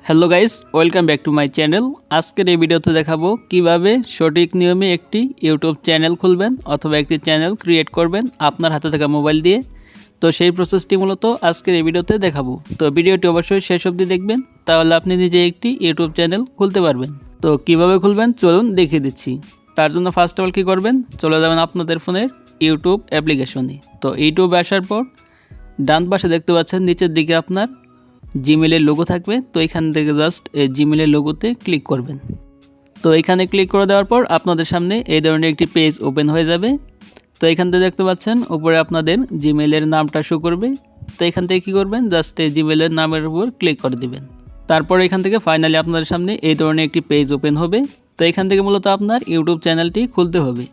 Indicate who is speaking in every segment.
Speaker 1: Hello guys, welcome back to my channel. আজকের এই ভিডিওতে দেখাবো কিভাবে সঠিক নিয়মে একটি ইউটিউব চ্যানেল খুলবেন অথবা একটি চ্যানেল ক্রিয়েট করবেন আপনার হাতে থাকা মোবাইল দিয়ে। তো সেই প্রসেসটি মূলত আজকের এই ভিডিওতে দেখাবো। তো ভিডিওটি অবশ্যই শেষ অবধি দেখবেন, তাহলে আপনি নিজে একটি ইউটিউব চ্যানেল খুলতে পারবেন। তো কিভাবে খুলবেন চলুন দেখিয়ে দিচ্ছি। তার জন্য ফার্স্ট অফ অল কী করবেন, চলে যাবেন আপনাদের ফোনের ইউটিউব অ্যাপ্লিকেশনে। তো ইউটিউবে আসার পর ডান পাশে দেখতে পাচ্ছেন নিচের দিকে আপনার জিমেলের লোগো থাকবে। তো এখান থেকে জাস্ট এই জিমেলের লোগোতে ক্লিক করবেন। তো এখানে ক্লিক করে দেওয়ার পর আপনাদের সামনে এই ধরনের একটি পেজ ওপেন হয়ে যাবে। তো এখান থেকে দেখতে পাচ্ছেন উপরে আপনাদের জিমেলের নামটা শো করবে। তো এখান থেকে কী করবেন, জাস্ট এই জিমেলের নামের উপর ক্লিক করে দিবেন। তারপর এখান থেকে ফাইনালি আপনাদের সামনে এই ধরনের একটি পেজ ওপেন হবে। তো এখান থেকে মূলত আপনার ইউটিউব চ্যানেলটি খুলতে হবে।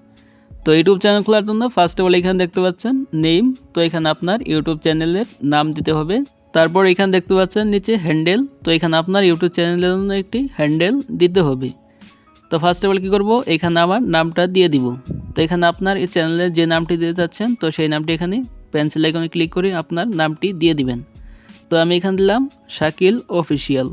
Speaker 1: তো ইউটিউব চ্যানেল খোলার জন্য ফার্স্ট অফ অল এখানে দেখতে পাচ্ছেন নেম। তো এখানে আপনার ইউটিউব চ্যানেলের নাম দিতে হবে। তারপর এখানে দেখতে পাচ্ছেন নিচে হ্যান্ডেল। তো এখানে আপনার ইউটিউব চ্যানেলের জন্য একটি হ্যান্ডেল দিতে হবে। তো ফার্স্ট অফ অল কী করবো, এখানে আমার নামটা দিয়ে দিব। তো এখানে আপনার এই চ্যানেলের যে নামটি দিতে চাচ্ছেন, তো সেই নামটি এখানে পেন্সিল আইকনে ক্লিক করে আপনার নামটি দিয়ে দিবেন। তো আমি এখানে দিলাম শাকিল অফিসিয়াল।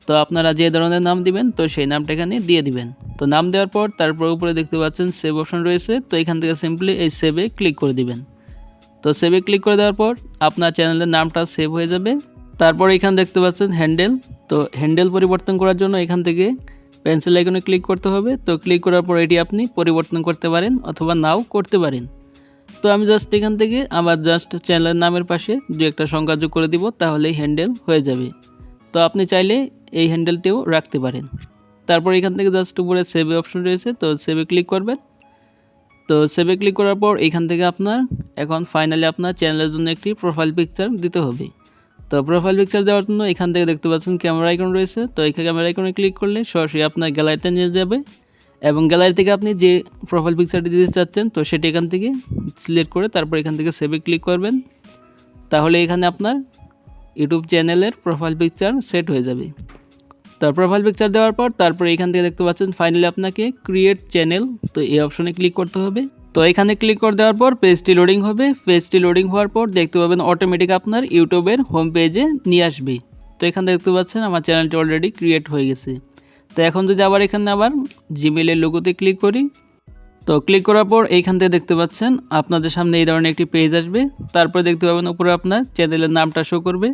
Speaker 1: তো আপনারা যে ধরনের নাম দিবেন, তো সেই নামটা এখানে দিয়ে দিবেন। তো নাম দেওয়ার পর তারপর উপরে দেখতে পাচ্ছেন সেভ অপশন রয়েছে। তো এখান থেকে সিম্পলি এই সেভে ক্লিক করে দিবেন। তো সেভে ক্লিক করে দেওয়ার পর আপনার চ্যানেলের নামটা সেভ হয়ে যাবে। তারপর এখানে দেখতে পাচ্ছেন হ্যান্ডেল। তো হ্যান্ডেল পরিবর্তন করার জন্য এখান থেকে পেন্সিল আইকনে ক্লিক করতে হবে। তো ক্লিক করার পর এটি আপনি পরিবর্তন করতে পারেন অথবা নাও করতে পারেন। তো আমি জাস্ট এখান থেকে আমার জাস্ট চ্যানেলের নামের পাশে দু একটা সংখ্যা যোগ করে দিব, তাহলেই হ্যান্ডেল হয়ে যাবে। তো আপনি চাইলে এই হ্যান্ডেলটিও রাখতে পারেন। তারপর এখান থেকে জাস্ট উপরে সেভে অপশন রয়েছে। তো সেভে ক্লিক করবেন। তো সেভে ক্লিক করার পর এখান থেকে আপনার এখন ফাইনালি আপনার চ্যানেলের জন্য একটি প্রোফাইল পিকচার দিতে হবে। তো প্রোফাইল পিকচার দেওয়ার জন্য এখান থেকে দেখতে পাচ্ছেন ক্যামেরা আইকন রয়েছে। তো এই ক্যামেরা আইকনে ক্লিক করলে সরাসরি আপনার গ্যালারিতে নিয়ে যাবে এবং গ্যালারি থেকে আপনি যে প্রোফাইল পিকচারটি দিতে চাচ্ছেন, তো সেটি এখান থেকে সিলেক্ট করে তারপর এখান থেকে সেভে ক্লিক করবেন। তাহলে এখানে আপনার ইউটিউব চ্যানেলের প্রোফাইল পিকচার সেট হয়ে যাবে। তো প্রোফাইল পিকচার দেওয়ার পর তারপরে এখান থেকে দেখতে পাচ্ছেন ফাইনালি আপনাকে ক্রিয়েট চ্যানেল, তো এই অপশনে ক্লিক করতে হবে। তো এখানে ক্লিক করে দেওয়ার পর পেজটি লোডিং হবে। পেজটি লোডিং হওয়ার পর দেখতে পাবেন অটোমেটিক আপনার ইউটিউবের হোম পেজে নিয়ে আসবে। তো এখানে দেখতে পাচ্ছেন আমার চ্যানেলটি অলরেডি ক্রিয়েট হয়ে গেছে। তো এখন যদি আবার এখানে আবার জিমেলের লোগোতে ক্লিক করি, তো ক্লিক করার পর এইখান থেকে দেখতে পাচ্ছেন আপনাদের সামনে এই ধরনের একটি পেজ আসবে। তারপর দেখতে পাবেন উপরে আপনার চ্যানেলের নামটা শো করবে।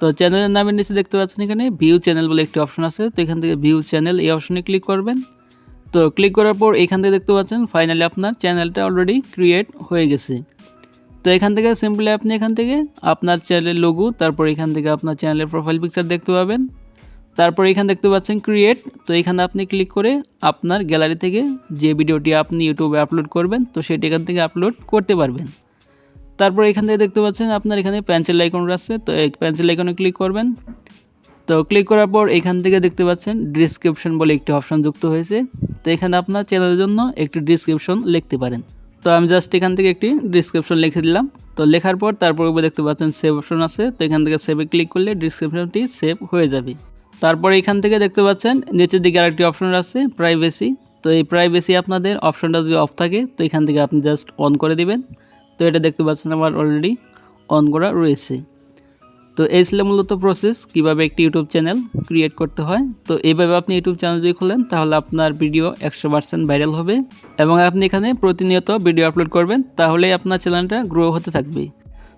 Speaker 1: তো চ্যানেলের নামের নিচে দেখতে পাচ্ছেন এখানে ভিউ চ্যানেল বলে একটি অপশন আছে। তো এখান থেকে ভিউ চ্যানেল এই অপশনে ক্লিক করবেন। তো ক্লিক করার পর এখান থেকে দেখতে পাচ্ছেন ফাইনালি আপনার চ্যানেলটা অলরেডি ক্রিয়েট হয়ে গেছে। তো এখান থেকে সিম্পলি আপনি এখান থেকে আপনার চ্যানেলের লোগো, তারপর এখান থেকে আপনার চ্যানেলের প্রোফাইল পিকচার দেখতে পাবেন। তারপর এখানে দেখতে পাচ্ছেন ক্রিয়েট। তো এখানে আপনি ক্লিক করে আপনার গ্যালারি থেকে যে ভিডিওটি আপনি ইউটিউবে আপলোড করবেন, তো সেটি এখান থেকে আপলোড করতে পারবেন। তারপর এখান থেকে দেখতে পাচ্ছেন আপনার এখানে পেন্সিল আইকন আছে। তো এই পেন্সিল আইকনে ক্লিক করবেন। তো ক্লিক করার পর এখান থেকে দেখতে পাচ্ছেন ডিসক্রিপশন বলে একটি অপশন যুক্ত হয়েছে। তো এখানে আপনার চ্যানেলের জন্য একটি ডিসক্রিপশন লিখতে পারেন। তো আমি জাস্ট এখান থেকে একটি ডিসক্রিপশন লিখে দিলাম। তো লেখার পর তারপর দেখতে পাচ্ছেন সেভ অপশন আছে। তো এখান থেকে সেভে ক্লিক করলে ডিসক্রিপশনটি সেভ হয়ে যাবে। তারপর এখান থেকে দেখতে পাচ্ছেন নিচের দিকে আরেকটি অপশন আছে প্রাইভেসি। তো এই প্রাইভেসি আপনাদের অপশনটা যদি অফ থাকে, তো এখান থেকে আপনি জাস্ট অন করে দিবেন। তো এটা দেখতে পাচ্ছেন আমার অলরেডি অন করা রয়েছে। তো এই ছিল মূলত প্রসেস কিভাবে একটি ইউটিউব চ্যানেল ক্রিয়েট করতে হয়। তো এইভাবে আপনি ইউটিউব চ্যানেল যদি খোলেন, তাহলে আপনার ভিডিও 100% ভাইরাল হবে এবং আপনি এখানে প্রতিনিয়ত ভিডিও আপলোড করবেন, তাহলেই আপনার চ্যানেলটা গ্রো হতে থাকবে।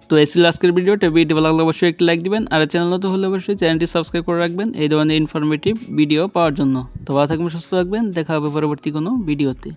Speaker 1: তো এই ছিল আজকের ভিডিওটা ভালো লাগলে অবশ্যই একটি লাইক দিবেন, আর চ্যানেল নতুন হলে অবশ্যই চ্যানেলটি সাবস্ক্রাইব করে রাখবেন এই ধরনের ইনফরমেটিভ ভিডিও পাওয়ার জন্য। তো ভালো থাকবেন, সুস্থ থাকবেন, দেখা হবে পরবর্তী কোনো ভিডিওতে।